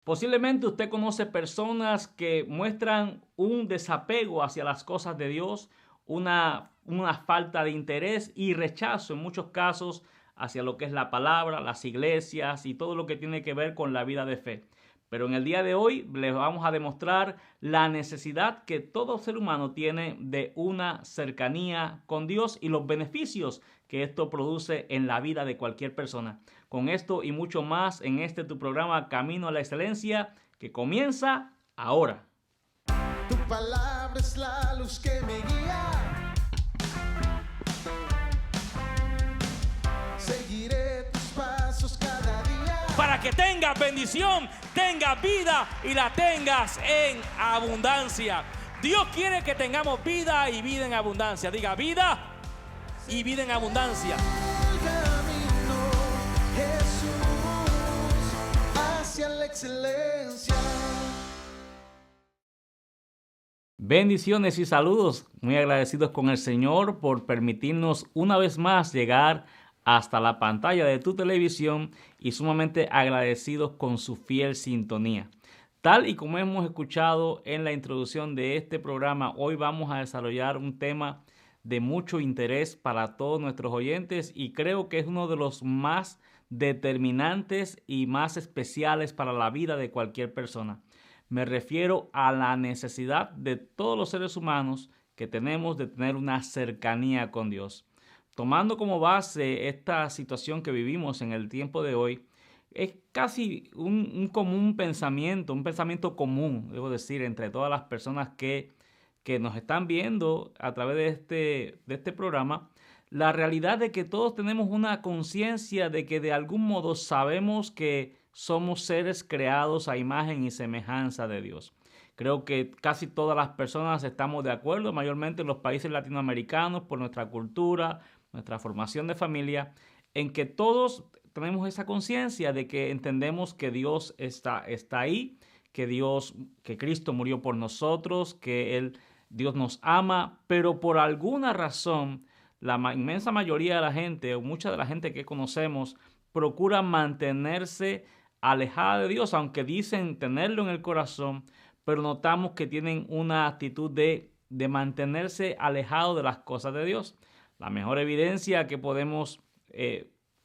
Posiblemente usted conoce personas que muestran un desapego hacia las cosas de Dios, una falta de interés y rechazo en muchos casos hacia lo que es la palabra, las iglesias y todo lo que tiene que ver con la vida de fe. Pero en el día de hoy les vamos a demostrar la necesidad que todo ser humano tiene de una cercanía con Dios y los beneficios que esto produce en la vida de cualquier persona. Con esto y mucho más en este tu programa Camino a la Excelencia, que comienza ahora. Tu palabra es la luz que me guía. Seguiré tus pasos cada día. Para que tengas bendición, tengas vida y la tengas en abundancia. Dios quiere que tengamos vida y vida en abundancia. Diga vida y vida en abundancia. El camino, Jesús, hacia la excelencia. Bendiciones y saludos, muy agradecidos con el Señor por permitirnos una vez más llegar hasta la pantalla de tu televisión y sumamente agradecidos con su fiel sintonía. Tal y como hemos escuchado en la introducción de este programa, hoy vamos a desarrollar un tema de mucho interés para todos nuestros oyentes y creo que es uno de los más determinantes y más especiales para la vida de cualquier persona. Me refiero a la necesidad de todos los seres humanos que tenemos de tener una cercanía con Dios. Tomando como base esta situación que vivimos en el tiempo de hoy, es casi un común pensamiento, un pensamiento común, debo decir, entre todas las personas que nos están viendo a través de este programa, la realidad de que todos tenemos una conciencia de que de algún modo sabemos que somos seres creados a imagen y semejanza de Dios. Creo que casi todas las personas estamos de acuerdo, mayormente en los países latinoamericanos, por nuestra cultura, nuestra formación de familia, en que todos tenemos esa conciencia de que entendemos que Dios está ahí, que Cristo murió por nosotros, que Dios nos ama, pero por alguna razón la inmensa mayoría de la gente, o mucha de la gente que conocemos, procura mantenerse alejada de Dios, aunque dicen tenerlo en el corazón, pero notamos que tienen una actitud de mantenerse alejado de las cosas de Dios. La mejor evidencia que podemos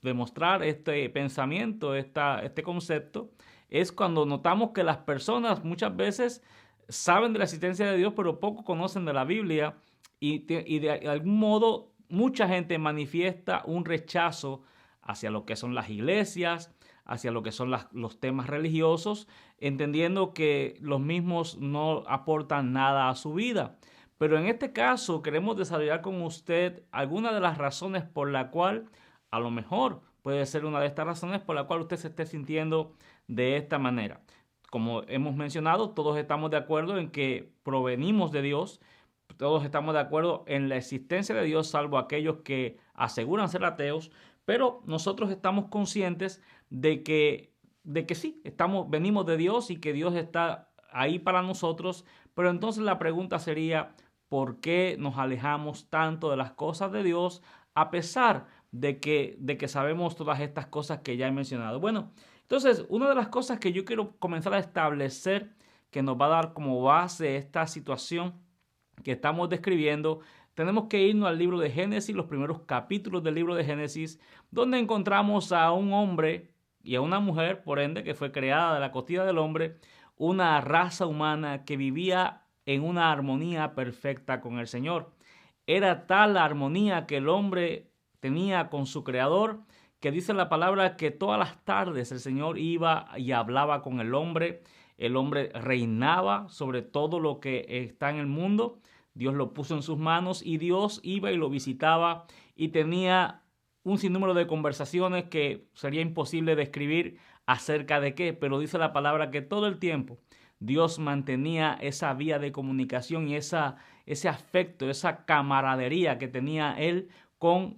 demostrar este pensamiento, este concepto, es cuando notamos que las personas muchas veces saben de la existencia de Dios, pero poco conocen de la Biblia y de algún modo mucha gente manifiesta un rechazo hacia lo que son las iglesias, hacia lo que son los temas religiosos, entendiendo que los mismos no aportan nada a su vida. Pero en este caso queremos desarrollar con usted algunas de las razones por la cual, a lo mejor puede ser una de estas razones por la cual usted se esté sintiendo de esta manera. Como hemos mencionado, todos estamos de acuerdo en que provenimos de Dios, todos estamos de acuerdo en la existencia de Dios, salvo aquellos que aseguran ser ateos, pero nosotros estamos conscientes de que sí, venimos de Dios y que Dios está ahí para nosotros, pero entonces la pregunta sería, ¿por qué nos alejamos tanto de las cosas de Dios a pesar de que sabemos todas estas cosas que ya he mencionado? Bueno, entonces una de las cosas que yo quiero comenzar a establecer, que nos va a dar como base esta situación que estamos describiendo, tenemos que irnos al libro de Génesis, los primeros capítulos del libro de Génesis, donde encontramos a un hombre y a una mujer, por ende, que fue creada de la costilla del hombre, una raza humana que vivía en una armonía perfecta con el Señor. Era tal la armonía que el hombre tenía con su creador, que dice la palabra que todas las tardes el Señor iba y hablaba con el hombre reinaba sobre todo lo que está en el mundo. Dios lo puso en sus manos y Dios iba y lo visitaba y tenía un sinnúmero de conversaciones que sería imposible describir acerca de qué, pero dice la palabra que todo el tiempo Dios mantenía esa vía de comunicación y ese afecto, esa camaradería que tenía él con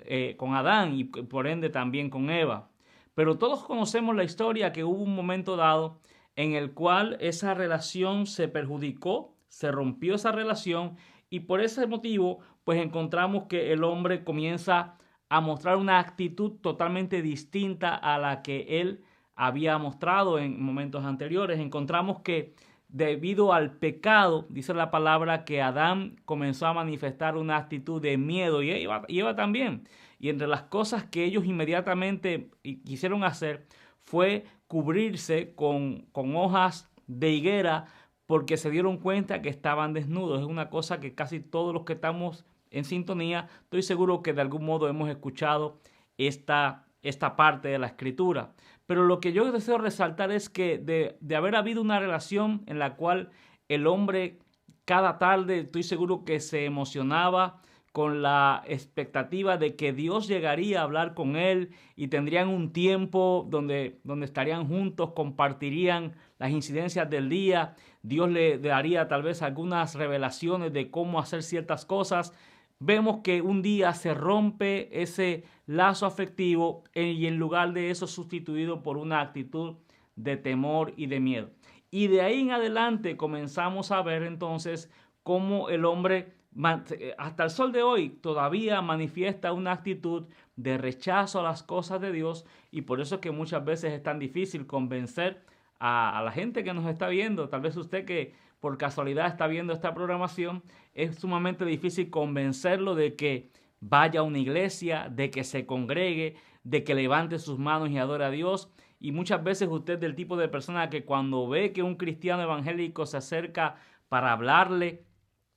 Adán y por ende también con Eva. Pero todos conocemos la historia que hubo un momento dado en el cual esa relación se perjudicó, se rompió esa relación y por ese motivo pues encontramos que el hombre comienza a mostrar una actitud totalmente distinta a la que él había mostrado en momentos anteriores, encontramos que debido al pecado, dice la palabra que Adán comenzó a manifestar una actitud de miedo y Eva también. Y entre las cosas que ellos inmediatamente quisieron hacer fue cubrirse con hojas de higuera porque se dieron cuenta que estaban desnudos. Es una cosa que casi todos los que estamos en sintonía, estoy seguro que de algún modo hemos escuchado esta parte de la escritura. Pero lo que yo deseo resaltar es que de haber habido una relación en la cual el hombre cada tarde, estoy seguro que se emocionaba con la expectativa de que Dios llegaría a hablar con él y tendrían un tiempo donde estarían juntos, compartirían las incidencias del día. Dios le daría tal vez algunas revelaciones de cómo hacer ciertas cosas. Vemos que un día se rompe ese lazo afectivo y en lugar de eso sustituido por una actitud de temor y de miedo. Y de ahí en adelante comenzamos a ver entonces cómo el hombre hasta el sol de hoy todavía manifiesta una actitud de rechazo a las cosas de Dios, y por eso es que muchas veces es tan difícil convencer a la gente que nos está viendo. Tal vez usted que por casualidad está viendo esta programación, es sumamente difícil convencerlo de que vaya a una iglesia, de que se congregue, de que levante sus manos y adore a Dios. Y muchas veces usted es del tipo de persona que cuando ve que un cristiano evangélico se acerca para hablarle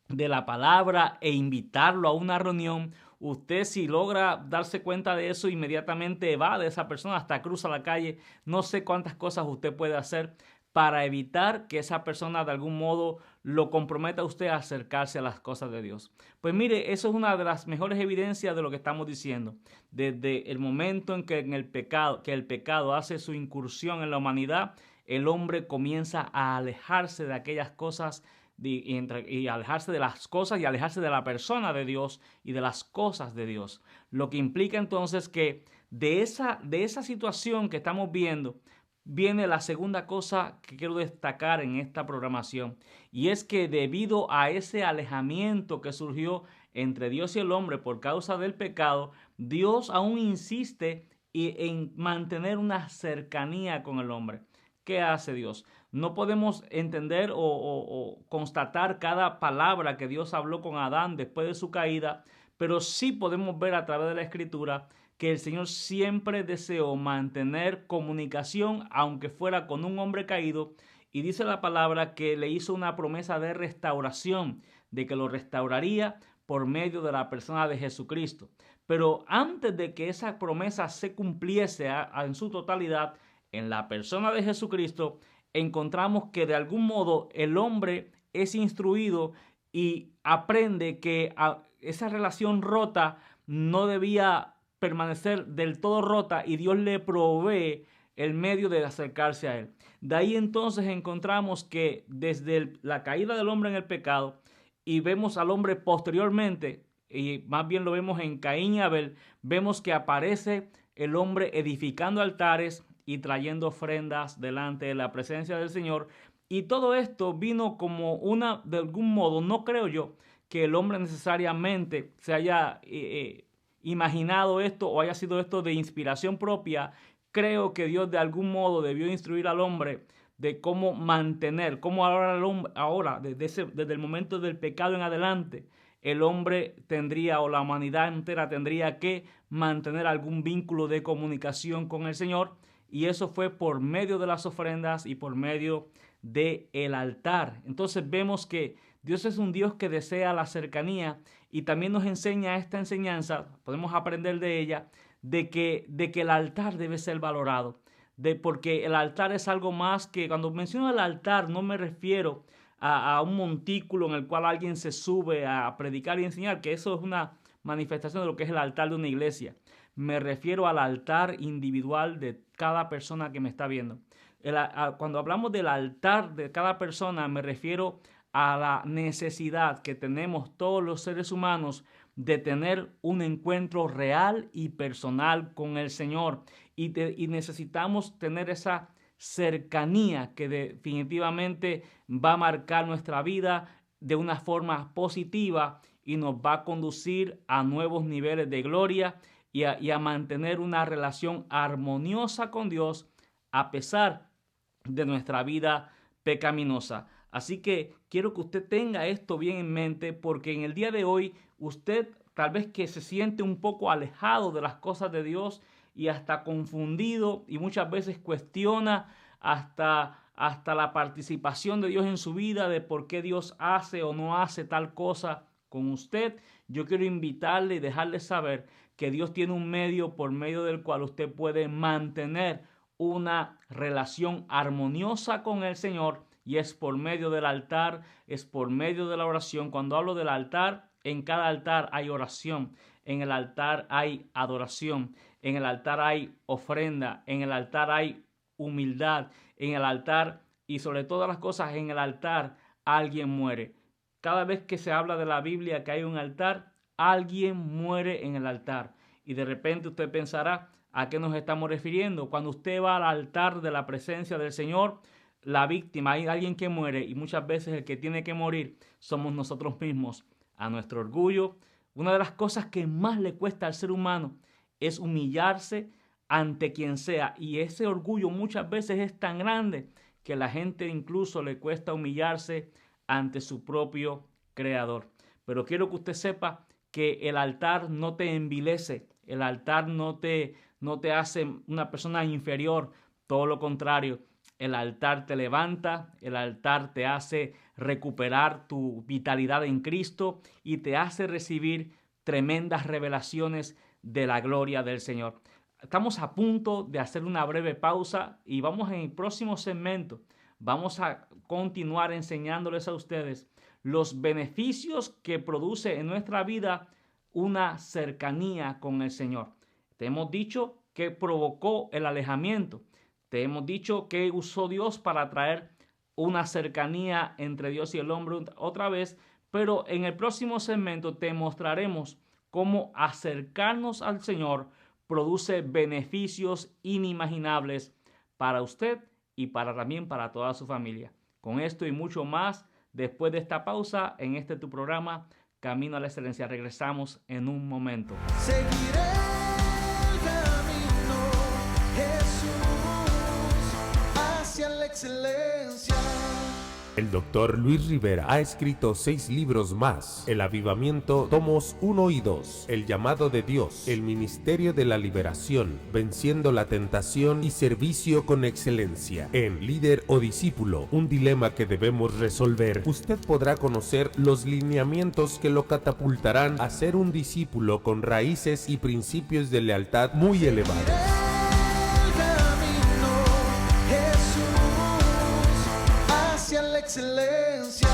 de la palabra e invitarlo a una reunión, usted, si logra darse cuenta de eso, inmediatamente va de esa persona, hasta cruza la calle. No sé cuántas cosas usted puede hacer para evitar que esa persona de algún modo lo comprometa a usted a acercarse a las cosas de Dios. Pues mire, eso es una de las mejores evidencias de lo que estamos diciendo. Desde el momento en que el pecado hace su incursión en la humanidad, el hombre comienza a alejarse de aquellas cosas y alejarse de las cosas y alejarse de la persona de Dios y de las cosas de Dios. Lo que implica entonces que de esa situación que estamos viendo, viene la segunda cosa que quiero destacar en esta programación, y es que debido a ese alejamiento que surgió entre Dios y el hombre por causa del pecado, Dios aún insiste en mantener una cercanía con el hombre. ¿Qué hace Dios? No podemos entender o constatar cada palabra que Dios habló con Adán después de su caída, pero sí podemos ver a través de la Escritura que el Señor siempre deseó mantener comunicación, aunque fuera con un hombre caído, y dice la palabra que le hizo una promesa de restauración, de que lo restauraría por medio de la persona de Jesucristo. Pero antes de que esa promesa se cumpliese en su totalidad, en la persona de Jesucristo, encontramos que de algún modo el hombre es instruido y aprende que esa relación rota no debía permanecer del todo rota, y Dios le provee el medio de acercarse a él. De ahí entonces encontramos que desde la caída del hombre en el pecado, y vemos al hombre posteriormente, y más bien lo vemos en Caín y Abel, vemos que aparece el hombre edificando altares y trayendo ofrendas delante de la presencia del Señor. Y todo esto vino como de algún modo, no creo yo que el hombre necesariamente se haya imaginado esto o haya sido esto de inspiración propia. Creo que Dios de algún modo debió instruir al hombre de cómo mantener, cómo ahora desde el momento del pecado en adelante, el hombre tendría, o la humanidad entera tendría que mantener algún vínculo de comunicación con el Señor, y eso fue por medio de las ofrendas y por medio del altar. Entonces vemos que Dios es un Dios que desea la cercanía, y también nos enseña esta enseñanza, podemos aprender de ella, de que el altar debe ser valorado, porque el altar es algo más que, cuando menciono el altar, no me refiero a un montículo en el cual alguien se sube a predicar y enseñar, que eso es una manifestación de lo que es el altar de una iglesia. Me refiero al altar individual de cada persona que me está viendo. Cuando hablamos del altar de cada persona, me refiero a la necesidad que tenemos todos los seres humanos de tener un encuentro real y personal con el Señor, y necesitamos tener esa cercanía que definitivamente va a marcar nuestra vida de una forma positiva y nos va a conducir a nuevos niveles de gloria y a mantener una relación armoniosa con Dios a pesar de nuestra vida pecaminosa. Así que quiero que usted tenga esto bien en mente, porque en el día de hoy usted tal vez que se siente un poco alejado de las cosas de Dios y hasta confundido, y muchas veces cuestiona hasta la participación de Dios en su vida, de por qué Dios hace o no hace tal cosa con usted. Yo quiero invitarle y dejarle saber que Dios tiene un medio por medio del cual usted puede mantener una relación armoniosa con el Señor, y es por medio del altar, es por medio de la oración. Cuando hablo del altar, en cada altar hay oración, en el altar hay adoración, en el altar hay ofrenda, en el altar hay humildad, en el altar, y sobre todas las cosas, en el altar alguien muere. Cada vez que se habla de la Biblia que hay un altar, alguien muere en el altar. Y de repente usted pensará, ¿a qué nos estamos refiriendo? Cuando usted va al altar de la presencia del Señor, la víctima, hay alguien que muere, y muchas veces el que tiene que morir somos nosotros mismos, a nuestro orgullo. Una de las cosas que más le cuesta al ser humano es humillarse ante quien sea, y ese orgullo muchas veces es tan grande que la gente incluso le cuesta humillarse ante su propio creador. Pero quiero que usted sepa que el altar no te envilece, el altar no te hace una persona inferior, todo lo contrario. El altar te levanta, el altar te hace recuperar tu vitalidad en Cristo y te hace recibir tremendas revelaciones de la gloria del Señor. Estamos a punto de hacer una breve pausa y vamos en el próximo segmento. Vamos a continuar enseñándoles a ustedes los beneficios que produce en nuestra vida una cercanía con el Señor. Te hemos dicho que provocó el alejamiento. Te hemos dicho que usó Dios para traer una cercanía entre Dios y el hombre otra vez, pero en el próximo segmento te mostraremos cómo acercarnos al Señor produce beneficios inimaginables para usted y también para toda su familia. Con esto y mucho más, después de esta pausa en este tu programa, Camino a la Excelencia. Regresamos en un momento. Seguiré el camino, Jesús, hacia la excelencia. El Dr. Luis Rivera ha escrito 6 libros más: El Avivamiento, tomos 1 y 2, El Llamado de Dios, El Ministerio de la Liberación, Venciendo la Tentación y Servicio con Excelencia. En Líder o Discípulo, un dilema que debemos resolver, usted podrá conocer los lineamientos que lo catapultarán a ser un discípulo con raíces y principios de lealtad muy elevados. Excelencia.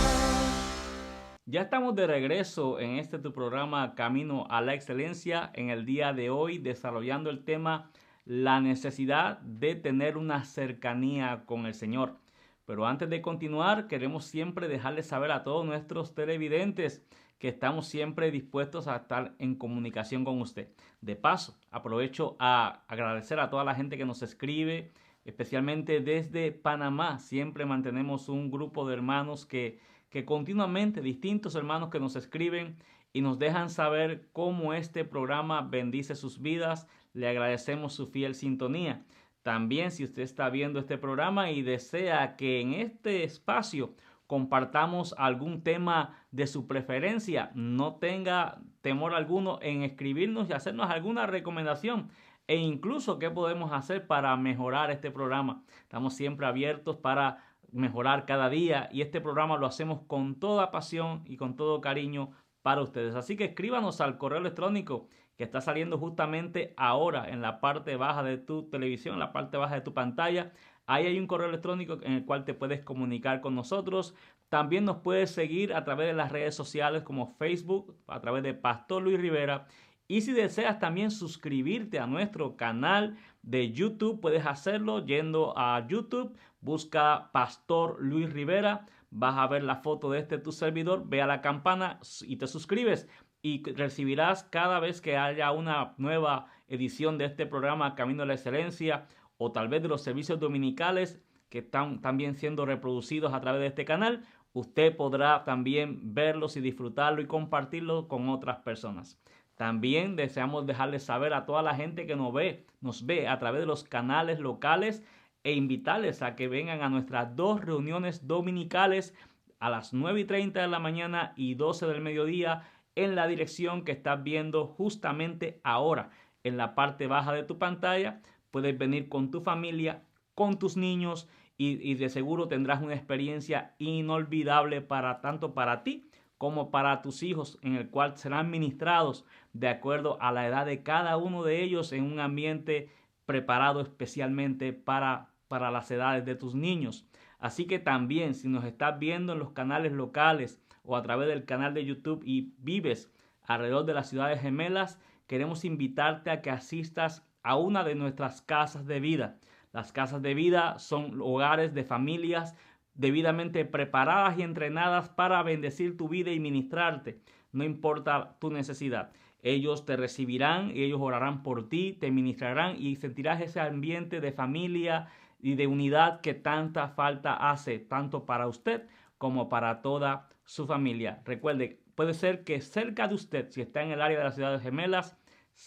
Ya estamos de regreso en este tu programa Camino a la Excelencia, en el día de hoy desarrollando el tema la necesidad de tener una cercanía con el Señor. Pero antes de continuar, queremos siempre dejarles saber a todos nuestros televidentes que estamos siempre dispuestos a estar en comunicación con usted. De paso, aprovecho a agradecer a toda la gente que nos escribe, especialmente desde Panamá. Siempre mantenemos un grupo de hermanos que continuamente, distintos hermanos que nos escriben y nos dejan saber cómo este programa bendice sus vidas. Le agradecemos su fiel sintonía. También, si usted está viendo este programa y desea que en este espacio compartamos algún tema de su preferencia, no tenga temor alguno en escribirnos y hacernos alguna recomendación, e incluso qué podemos hacer para mejorar este programa. Estamos siempre abiertos para mejorar cada día, y este programa lo hacemos con toda pasión y con todo cariño para ustedes. Así que escríbanos al correo electrónico que está saliendo justamente ahora en la parte baja de tu televisión, en la parte baja de tu pantalla. Ahí hay un correo electrónico en el cual te puedes comunicar con nosotros. También nos puedes seguir a través de las redes sociales como Facebook, a través de Pastor Luis Rivera. Y si deseas también suscribirte a nuestro canal de YouTube, puedes hacerlo yendo a YouTube, busca Pastor Luis Rivera, vas a ver la foto de tu servidor, ve a la campana y te suscribes, y recibirás cada vez que haya una nueva edición de este programa Camino a la Excelencia, o tal vez de los servicios dominicales que están también siendo reproducidos a través de este canal. Usted podrá también verlos y disfrutarlo y compartirlo con otras personas. También deseamos dejarles saber a toda la gente que nos ve a través de los canales locales e invitarles a que vengan a nuestras 2 reuniones dominicales a las 9:30 de la mañana y 12 del mediodía en la dirección que estás viendo justamente ahora en la parte baja de tu pantalla. Puedes venir con tu familia, con tus niños y de seguro tendrás una experiencia inolvidable tanto para ti como para tus hijos, en el cual serán ministrados de acuerdo a la edad de cada uno de ellos en un ambiente preparado especialmente para las edades de tus niños. Así que también, si nos estás viendo en los canales locales o a través del canal de YouTube y vives alrededor de las ciudades gemelas, queremos invitarte a que asistas a una de nuestras casas de vida. Las casas de vida son hogares de familias debidamente preparadas y entrenadas para bendecir tu vida y ministrarte, no importa tu necesidad. Ellos te recibirán y ellos orarán por ti, te ministrarán y sentirás ese ambiente de familia y de unidad que tanta falta hace, tanto para usted como para toda su familia. Recuerde, puede ser que cerca de usted, si está en el área de las ciudades gemelas,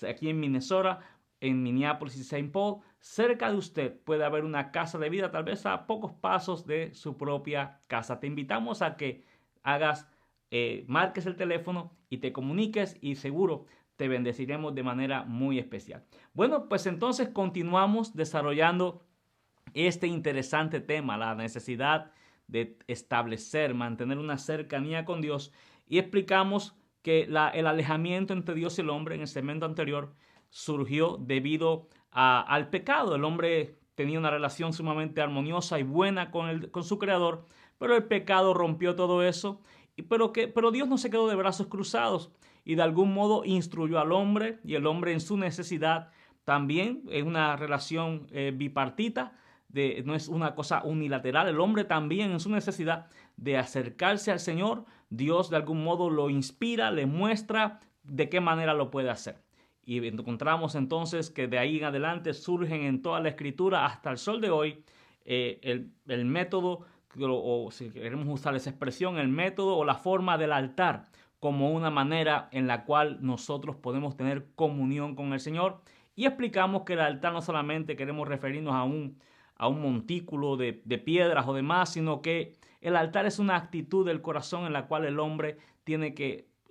aquí en Minnesota, en Minneapolis y St. Paul, cerca de usted puede haber una casa de vida, tal vez a pocos pasos de su propia casa. Te invitamos a que marques el teléfono y te comuniques y seguro te bendeciremos de manera muy especial. Bueno, pues entonces continuamos desarrollando este interesante tema, la necesidad de mantener una cercanía con Dios, y explicamos que el alejamiento entre Dios y el hombre en el segmento anterior surgió debido al pecado. El hombre tenía una relación sumamente armoniosa y buena con su creador, pero el pecado rompió todo eso, pero Dios no se quedó de brazos cruzados y de algún modo instruyó al hombre, y el hombre en su necesidad también, en una relación bipartita, no es una cosa unilateral. El hombre también en su necesidad de acercarse al Señor, Dios de algún modo lo inspira, le muestra de qué manera lo puede hacer. Y encontramos entonces que de ahí en adelante surgen en toda la Escritura hasta el sol de hoy el método, o si queremos usar esa expresión, el método o la forma del altar como una manera en la cual nosotros podemos tener comunión con el Señor. Y explicamos que el altar no solamente queremos referirnos a un montículo de piedras o demás, sino que el altar es una actitud del corazón en la cual el hombre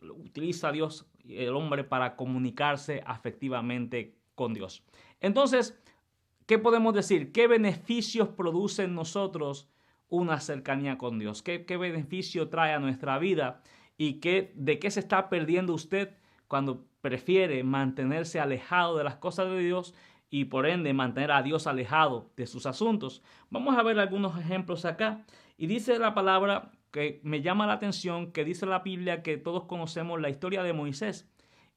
utiliza a Dios, el hombre, para comunicarse afectivamente con Dios. Entonces, ¿qué podemos decir? ¿Qué beneficios produce en nosotros una cercanía con Dios? ¿Qué beneficio trae a nuestra vida? ¿Y de qué se está perdiendo usted cuando prefiere mantenerse alejado de las cosas de Dios y por ende mantener a Dios alejado de sus asuntos? Vamos a ver algunos ejemplos acá. Y dice la palabra, que me llama la atención, que dice la Biblia que todos conocemos la historia de Moisés.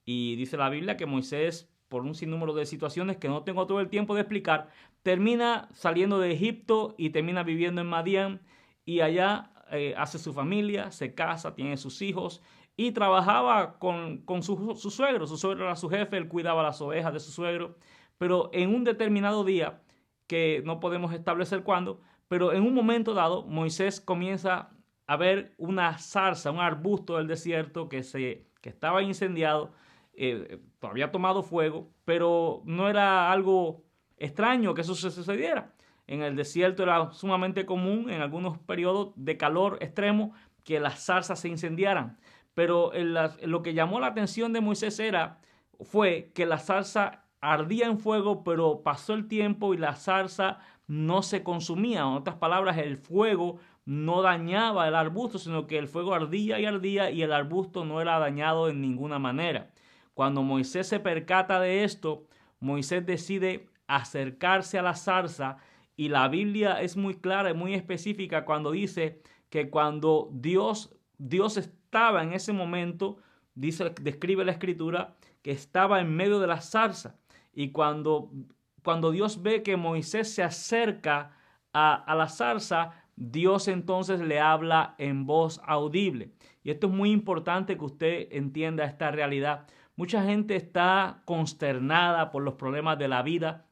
Y dice la Biblia que Moisés, por un sinnúmero de situaciones que no tengo todo el tiempo de explicar, termina saliendo de Egipto y termina viviendo en Madián, y allá hace su familia, se casa, tiene sus hijos y trabajaba con su suegro. Su suegro era su jefe, él cuidaba las ovejas de su suegro. Pero en un determinado día, que no podemos establecer cuándo, pero en un momento dado, Moisés comienza a ver una zarza, un arbusto del desierto que estaba incendiado, había tomado fuego, pero no era algo extraño que eso se sucediera. En el desierto era sumamente común en algunos periodos de calor extremo que las zarzas se incendiaran. Pero lo que llamó la atención de Moisés fue que la zarza ardía en fuego, pero pasó el tiempo y la zarza no se consumía. En otras palabras, el fuego no dañaba el arbusto, sino que el fuego ardía y el arbusto no era dañado en ninguna manera. Cuando Moisés se percata de esto, Moisés decide acercarse a la zarza, y la Biblia es muy clara y muy específica cuando dice que cuando Dios estaba en ese momento, describe la Escritura, que estaba en medio de la zarza. Y cuando Dios ve que Moisés se acerca a la zarza, Dios entonces le habla en voz audible. Y esto es muy importante que usted entienda esta realidad. Mucha gente está consternada por los problemas de la vida.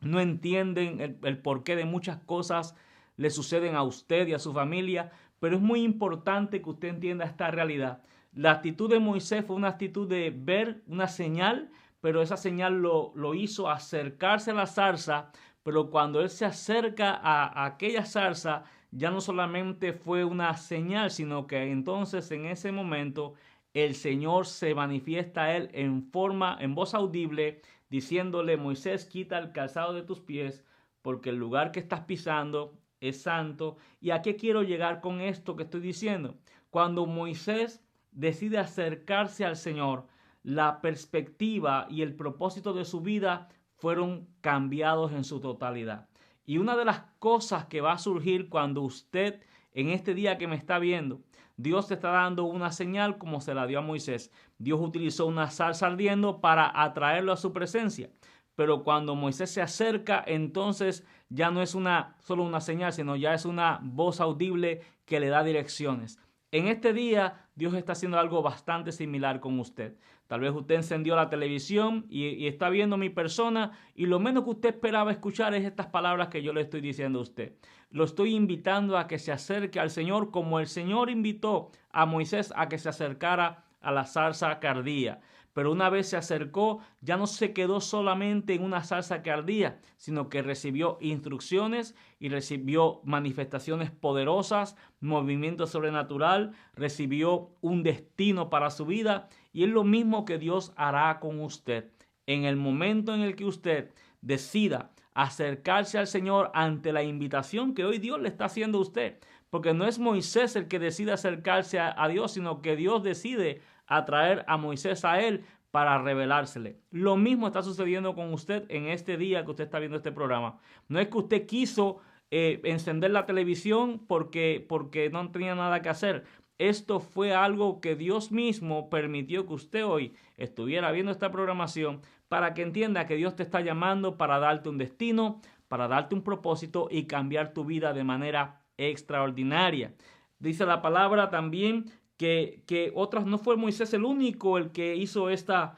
No entienden el porqué de muchas cosas le suceden a usted y a su familia. Pero es muy importante que usted entienda esta realidad. La actitud de Moisés fue una actitud de ver una señal, pero esa señal lo hizo acercarse a la zarza pero cuando él se acerca a aquella zarza, ya no solamente fue una señal, sino que entonces en ese momento el Señor se manifiesta a él en voz audible, diciéndole: Moisés, quita el calzado de tus pies, porque el lugar que estás pisando es santo. ¿Y a qué quiero llegar con esto que estoy diciendo? Cuando Moisés decide acercarse al Señor, la perspectiva y el propósito de su vida fueron cambiados en su totalidad. Y una de las cosas que va a surgir cuando usted, en este día que me está viendo, Dios te está dando una señal como se la dio a Moisés. Dios utilizó una zarza ardiendo para atraerlo a su presencia. Pero cuando Moisés se acerca, entonces ya no es solo una señal, sino ya es una voz audible que le da direcciones. En este día, Dios está haciendo algo bastante similar con usted. Tal vez usted encendió la televisión y está viendo mi persona, y lo menos que usted esperaba escuchar es estas palabras que yo le estoy diciendo a usted. Lo estoy invitando a que se acerque al Señor como el Señor invitó a Moisés a que se acercara a la zarza que ardía. Pero una vez se acercó, ya no se quedó solamente en una zarza que ardía, sino que recibió instrucciones y recibió manifestaciones poderosas, movimiento sobrenatural, recibió un destino para su vida, y es lo mismo que Dios hará con usted. En el momento en el que usted decida acercarse al Señor ante la invitación que hoy Dios le está haciendo a usted, porque no es Moisés el que decide acercarse a Dios, sino que Dios decide atraer a Moisés a él para revelársele. Lo mismo está sucediendo con usted en este día que usted está viendo este programa. No es que usted quiso encender la televisión porque no tenía nada que hacer. Esto fue algo que Dios mismo permitió que usted hoy estuviera viendo esta programación, para que entienda que Dios te está llamando para darte un destino, para darte un propósito y cambiar tu vida de manera extraordinaria. Dice la palabra también que otras, no fue Moisés el único el que hizo esta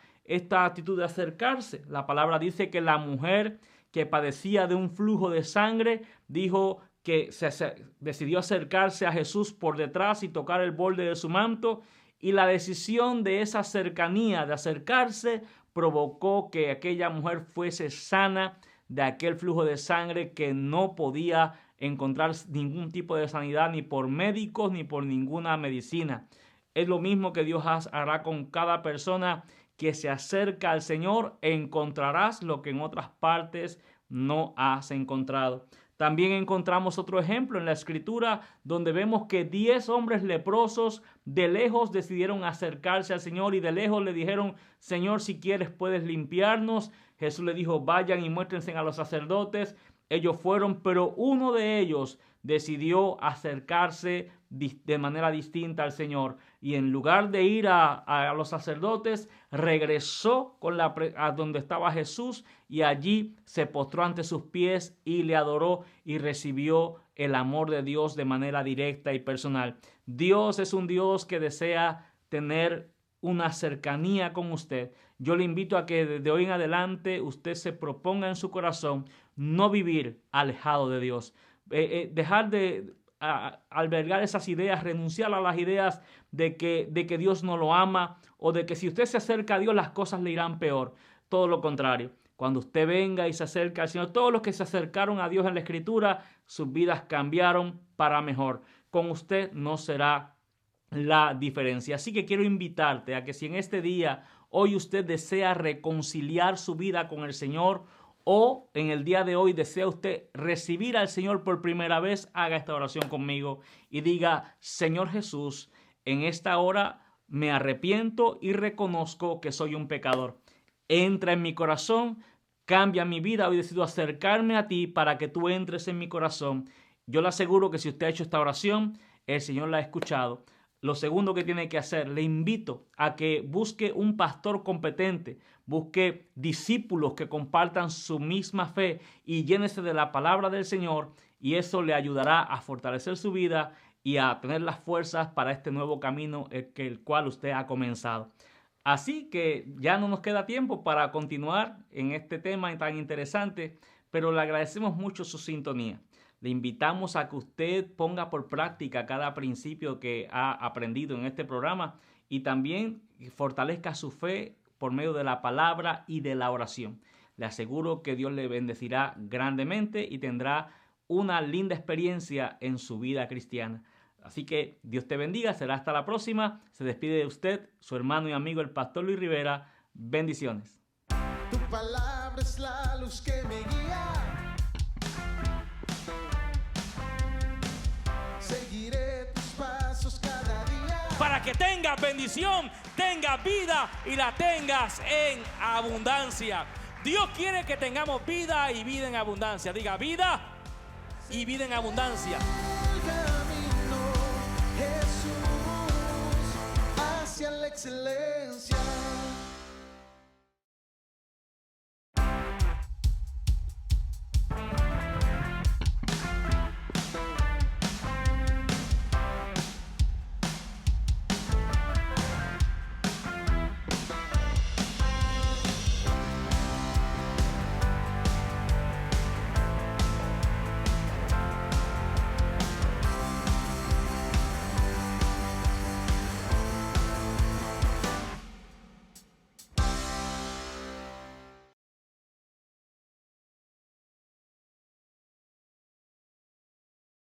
actitud de acercarse. La palabra dice que la mujer que padecía de un flujo de sangre dijo que decidió acercarse a Jesús por detrás y tocar el borde de su manto, y la decisión de esa cercanía, de acercarse, provocó que aquella mujer fuese sana de aquel flujo de sangre que no podía encontrar ningún tipo de sanidad ni por médicos ni por ninguna medicina. Es lo mismo que Dios hará con cada persona que se acerca al Señor. Encontrarás lo que en otras partes no has encontrado. También encontramos otro ejemplo en la Escritura donde vemos que 10 hombres leprosos de lejos decidieron acercarse al Señor y de lejos le dijeron: Señor, si quieres puedes limpiarnos. Jesús le dijo: vayan y muéstrense a los sacerdotes. Ellos fueron, pero uno de ellos decidió acercarse de manera distinta al Señor, y en lugar de ir a los sacerdotes, regresó a donde estaba Jesús, y allí se postró ante sus pies y le adoró y recibió el amor de Dios de manera directa y personal. Dios es un Dios que desea tener una cercanía con usted. Yo le invito a que desde hoy en adelante usted se proponga en su corazón no vivir alejado de Dios. Dejar de albergar esas ideas, renunciar a las ideas de que Dios no lo ama, o de que si usted se acerca a Dios las cosas le irán peor. Todo lo contrario. Cuando usted venga y se acerca al Señor, todos los que se acercaron a Dios en la Escritura, sus vidas cambiaron para mejor. Con usted no será la diferencia. Así que quiero invitarte a que si en este día, hoy usted desea reconciliar su vida con el Señor, o en el día de hoy desea usted recibir al Señor por primera vez, haga esta oración conmigo y diga: Señor Jesús, en esta hora me arrepiento y reconozco que soy un pecador. Entra en mi corazón, cambia mi vida. Hoy decido acercarme a ti para que tú entres en mi corazón. Yo le aseguro que si usted ha hecho esta oración, el Señor la ha escuchado. Lo segundo que tiene que hacer, le invito a que busque un pastor competente, busque discípulos que compartan su misma fe y llénese de la palabra del Señor, y eso le ayudará a fortalecer su vida y a tener las fuerzas para este nuevo camino el cual usted ha comenzado. Así que ya no nos queda tiempo para continuar en este tema tan interesante, pero le agradecemos mucho su sintonía. Le invitamos a que usted ponga por práctica cada principio que ha aprendido en este programa, y también fortalezca su fe por medio de la palabra y de la oración. le aseguro que Dios le bendecirá grandemente y tendrá una linda experiencia en su vida cristiana. Así que Dios te bendiga, será hasta la próxima. Se despide de usted, su hermano y amigo el pastor Luis Rivera. Bendiciones. Tu palabra es la luz que me guía. Seguiré tus pasos cada día. Para que tengas bendición, tengas vida y la tengas en abundancia. Dios quiere que tengamos vida y vida en abundancia. Diga vida y vida en abundancia.